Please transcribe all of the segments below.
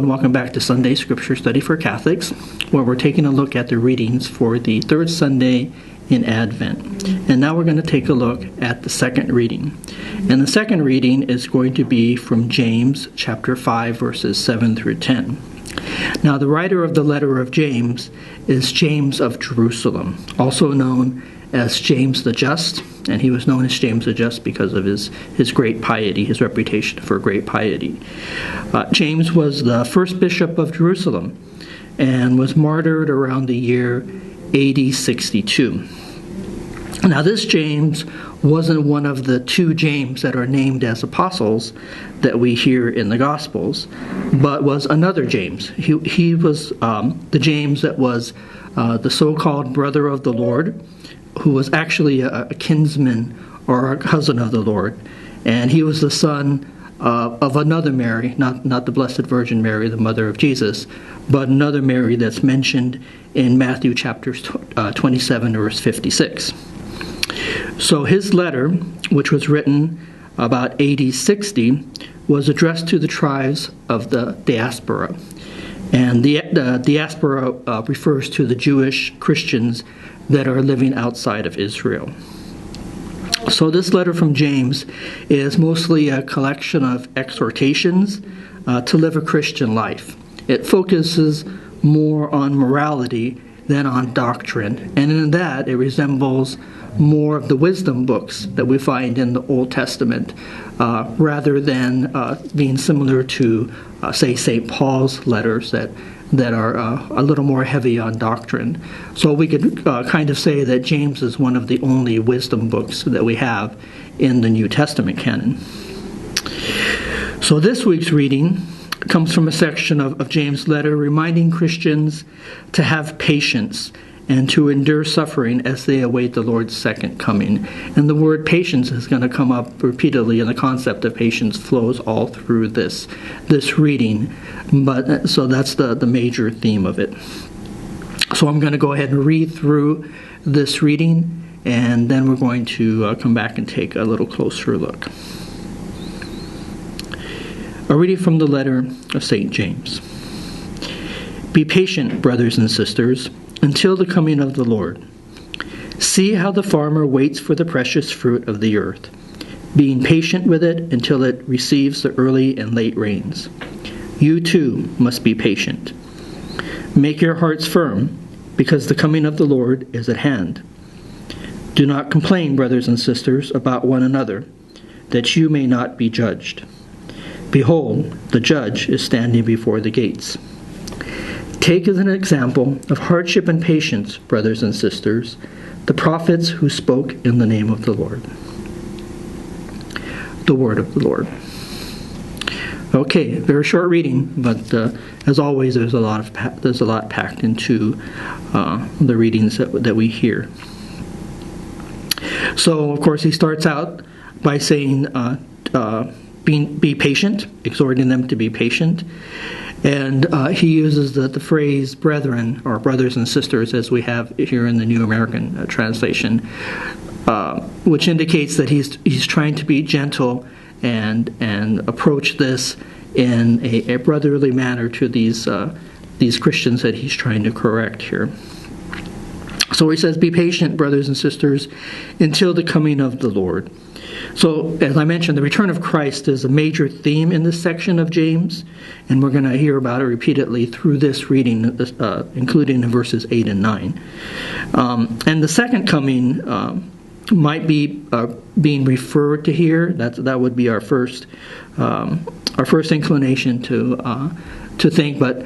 welcome back to Sunday Scripture Study for Catholics, where we're taking a look at the readings for the third Sunday in Advent. And now we're going to take a look at the second reading. And the second reading is going to be from James chapter 5, verses 7 through 10. Now, the writer of the letter of James is James of Jerusalem, also known as James the Just, and he was known as James the Just because of his great piety, his reputation for great piety. James was the first bishop of Jerusalem and was martyred around the year AD 62. Now, this James wasn't one of the two James that are named as apostles that we hear in the Gospels, but was another James. He was the James that was the so-called brother of the Lord, who was actually a kinsman or a cousin of the Lord. And he was the son of another Mary, not the Blessed Virgin Mary, the mother of Jesus, but another Mary that's mentioned in Matthew chapter 27, verse 56. So his letter, which was written about AD 60, was addressed to the tribes of the diaspora. And the diaspora refers to the Jewish Christians that are living outside of Israel. So this letter from James is mostly a collection of exhortations to live a Christian life. It focuses more on morality than on doctrine, and in that it resembles more of the wisdom books that we find in the Old Testament, rather than being similar to, say, St. Paul's letters that are a little more heavy on doctrine. So we could kind of say that James is one of the only wisdom books that we have in the New Testament canon. So this week's reading comes from a section of James' letter reminding Christians to have patience and to endure suffering as they await the Lord's second coming. And the word patience is going to come up repeatedly, and the concept of patience flows all through this reading. But so that's the major theme of it. So I'm going to go ahead and read through this reading, and then we're going to come back and take a little closer look. A reading from the letter of St. James. Be patient, brothers and sisters, until the coming of the Lord. See how the farmer waits for the precious fruit of the earth, being patient with it until it receives the early and late rains. You too must be patient. Make your hearts firm, because the coming of the Lord is at hand. Do not complain, brothers and sisters, about one another, that you may not be judged. Behold, the judge is standing before the gates. Take as an example of hardship and patience, brothers and sisters, the prophets who spoke in the name of the Lord. The word of the Lord. Okay, very short reading, but as always, there's a lot packed into the readings that we hear. So, of course, he starts out by saying, be patient, exhorting them to be patient. And he uses the phrase brethren, or brothers and sisters, as we have here in the New American translation, which indicates that he's trying to be gentle and approach this in a brotherly manner to these Christians that he's trying to correct here. So he says, be patient, brothers and sisters, until the coming of the Lord. So, as I mentioned, the return of Christ is a major theme in this section of James, and we're going to hear about it repeatedly through this reading, including in verses 8 and 9. And the second coming might be being referred to here. That would be our first inclination to think, but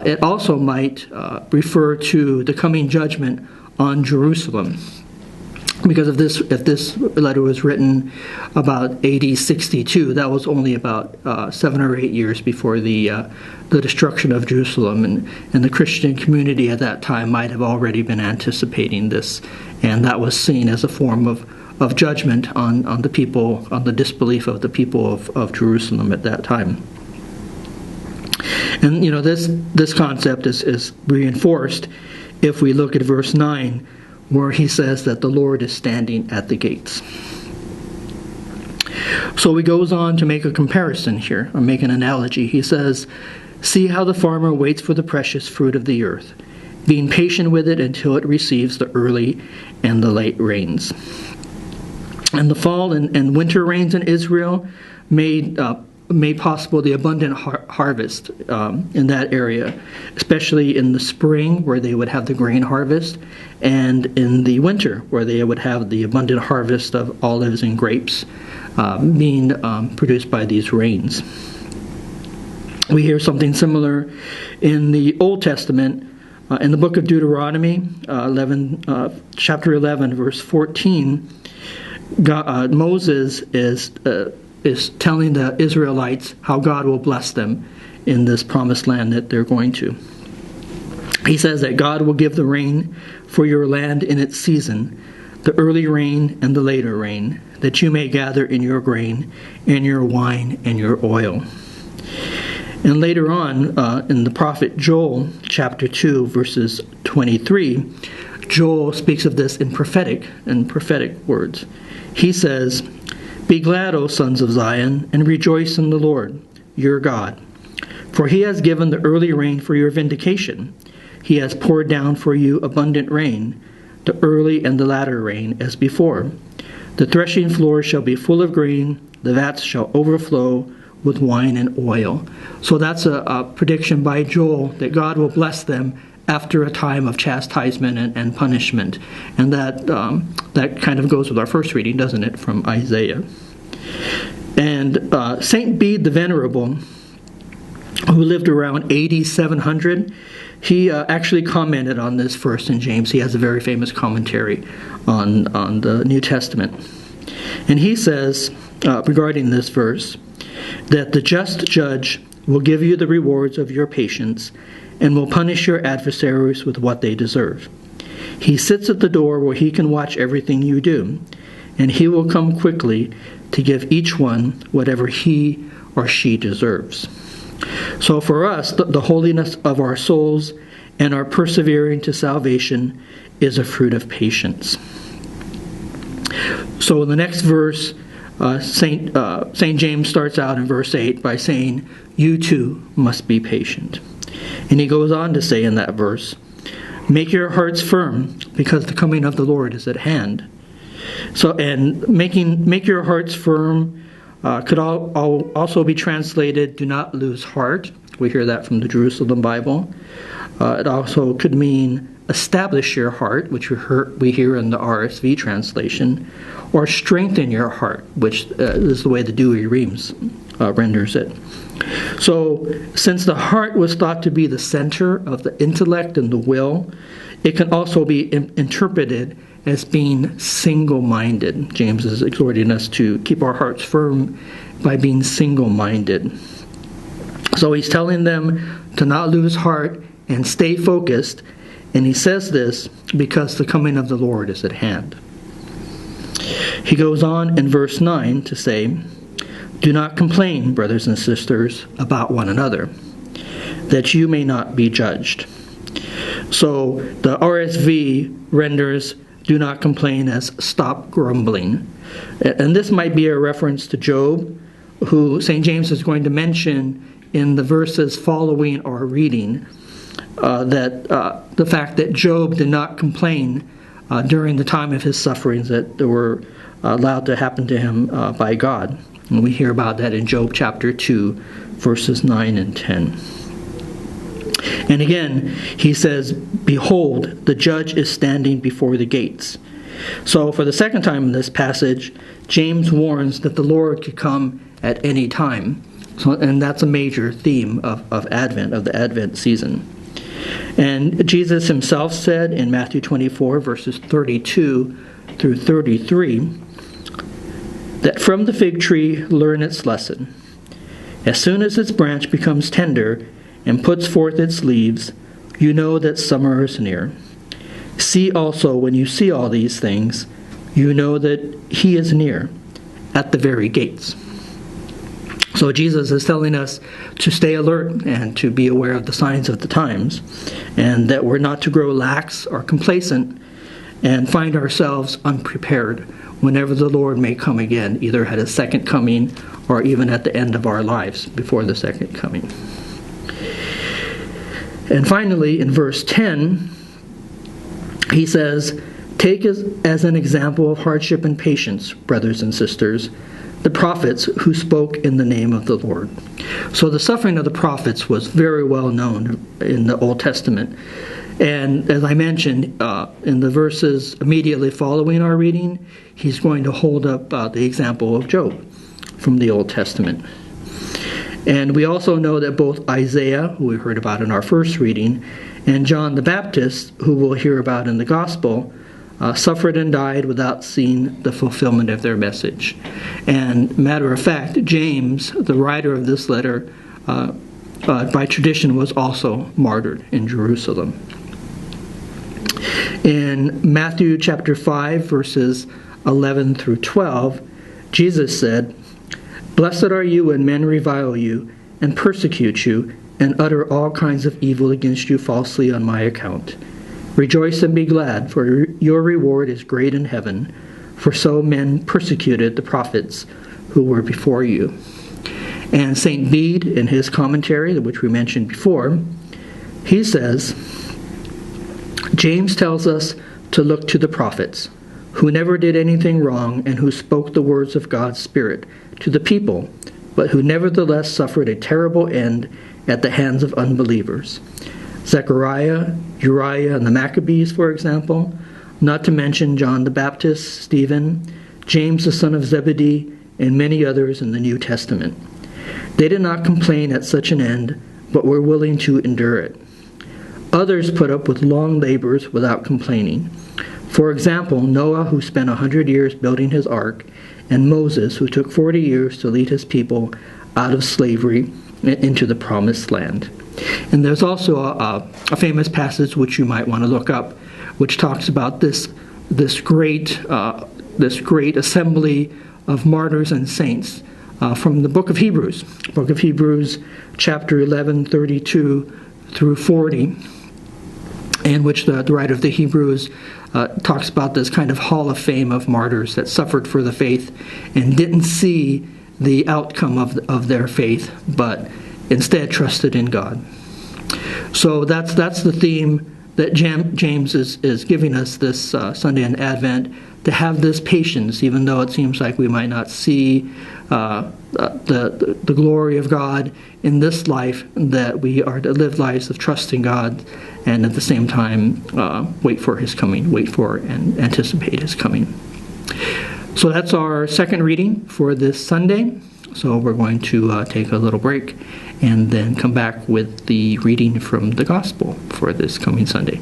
it also might refer to the coming judgment on Jerusalem. Because if this letter was written about AD 62, that was only about 7 or 8 years before the destruction of Jerusalem, and the Christian community at that time might have already been anticipating this, and that was seen as a form of judgment on the people, on the disbelief of the people of Jerusalem at that time. And this concept is reinforced if we look at verse 9, where he says that the Lord is standing at the gates. So he goes on to make a comparison here, or make an analogy. He says, See how the farmer waits for the precious fruit of the earth, being patient with it until it receives the early and the late rains. And the fall and winter rains in Israel made possible the abundant harvest in that area, especially in the spring where they would have the grain harvest, and in the winter where they would have the abundant harvest of olives and grapes being produced by these rains. We hear something similar in the Old Testament. In the book of Deuteronomy, chapter 11, verse 14, Moses is telling the Israelites how God will bless them in this promised land that they're going to. He says that God will give the rain for your land in its season, the early rain and the later rain, that you may gather in your grain and your wine and your oil. And later on, in the prophet Joel, chapter 2, verses 23, Joel speaks of this in prophetic words. He says, "Be glad, O sons of Zion, and rejoice in the Lord, your God. For he has given the early rain for your vindication. He has poured down for you abundant rain, the early and the latter rain as before. The threshing floor shall be full of grain, the vats shall overflow with wine and oil." So that's a prediction by Joel that God will bless them after a time of chastisement and punishment. And that kind of goes with our first reading, doesn't it, from Isaiah. And St. Bede the Venerable, who lived around AD 700, he actually commented on this verse in James. He has a very famous commentary on the New Testament. And he says, regarding this verse, that the just judge will give you the rewards of your patience and will punish your adversaries with what they deserve. He sits at the door where he can watch everything you do, and he will come quickly to give each one whatever he or she deserves. So for us, the holiness of our souls and our persevering to salvation is a fruit of patience. So in the next verse, St. James starts out in verse 8 by saying, "You too must be patient." And he goes on to say in that verse, "Make your hearts firm, because the coming of the Lord is at hand." So, and make your hearts firm could also be translated, "Do not lose heart." We hear that from the Jerusalem Bible. It also could mean establish your heart, which we hear in the RSV translation, or strengthen your heart, which is the way the Douay-Rheims renders it. So, since the heart was thought to be the center of the intellect and the will, it can also be interpreted as being single-minded. James is exhorting us to keep our hearts firm by being single-minded. So he's telling them to not lose heart and stay focused, and he says this because the coming of the Lord is at hand. He goes on in verse 9 to say, "Do not complain, brothers and sisters, about one another, that you may not be judged." So the RSV renders "do not complain" as "stop grumbling." And this might be a reference to Job, who St. James is going to mention in the verses following our reading, that the fact that Job did not complain during the time of his sufferings that were allowed to happen to him by God. And we hear about that in Job chapter 2, verses 9 and 10. And again, he says, "Behold, the judge is standing before the gates." So for the second time in this passage, James warns that the Lord could come at any time. And that's a major theme of Advent, of the Advent season. And Jesus himself said in Matthew 24, verses 32 through 33, that from the fig tree learn its lesson. As soon as its branch becomes tender and puts forth its leaves, you know that summer is near. See also, when you see all these things, you know that he is near, at the very gates. So Jesus is telling us to stay alert and to be aware of the signs of the times, and that we're not to grow lax or complacent and find ourselves unprepared whenever the Lord may come again, either at his second coming or even at the end of our lives before the second coming. And finally, in verse 10, he says, "Take as an example of hardship and patience, brothers and sisters, the prophets who spoke in the name of the Lord." So the suffering of the prophets was very well known in the Old Testament. And as I mentioned, in the verses immediately following our reading, he's going to hold up the example of Job from the Old Testament. And we also know that both Isaiah, who we heard about in our first reading, and John the Baptist, who we'll hear about in the Gospel, suffered and died without seeing the fulfillment of their message. And matter of fact, James, the writer of this letter, by tradition was also martyred in Jerusalem. In Matthew chapter 5, verses 11 through 12, Jesus said, "Blessed are you when men revile you and persecute you and utter all kinds of evil against you falsely on my account. Rejoice and be glad, for your reward is great in heaven, for so men persecuted the prophets who were before you." And St. Bede, in his commentary, which we mentioned before, he says, "James tells us to look to the prophets, who never did anything wrong and who spoke the words of God's Spirit to the people, but who nevertheless suffered a terrible end at the hands of unbelievers. Zechariah, Uriah, and the Maccabees, for example, not to mention John the Baptist, Stephen, James the son of Zebedee, and many others in the New Testament. They did not complain at such an end, but were willing to endure it. Others put up with long labors without complaining. For example, Noah, who spent 100 years building his ark, and Moses, who took 40 years to lead his people out of slavery into the promised land." And there's also a famous passage which you might want to look up, which talks about this great assembly of martyrs and saints from the book of Hebrews. Book of Hebrews, chapter 11, 32 through 40, in which the writer of the Hebrews talks about this kind of hall of fame of martyrs that suffered for the faith and didn't see the outcome of their faith, but instead trusted in God. So that's the theme that James is giving us this Sunday in Advent, to have this patience, even though it seems like we might not see the glory of God in this life, that we are to live lives of trust in God, and at the same time wait for His coming, wait for and anticipate His coming. So that's our second reading for this Sunday. So we're going to take a little break and then come back with the reading from the Gospel for this coming Sunday.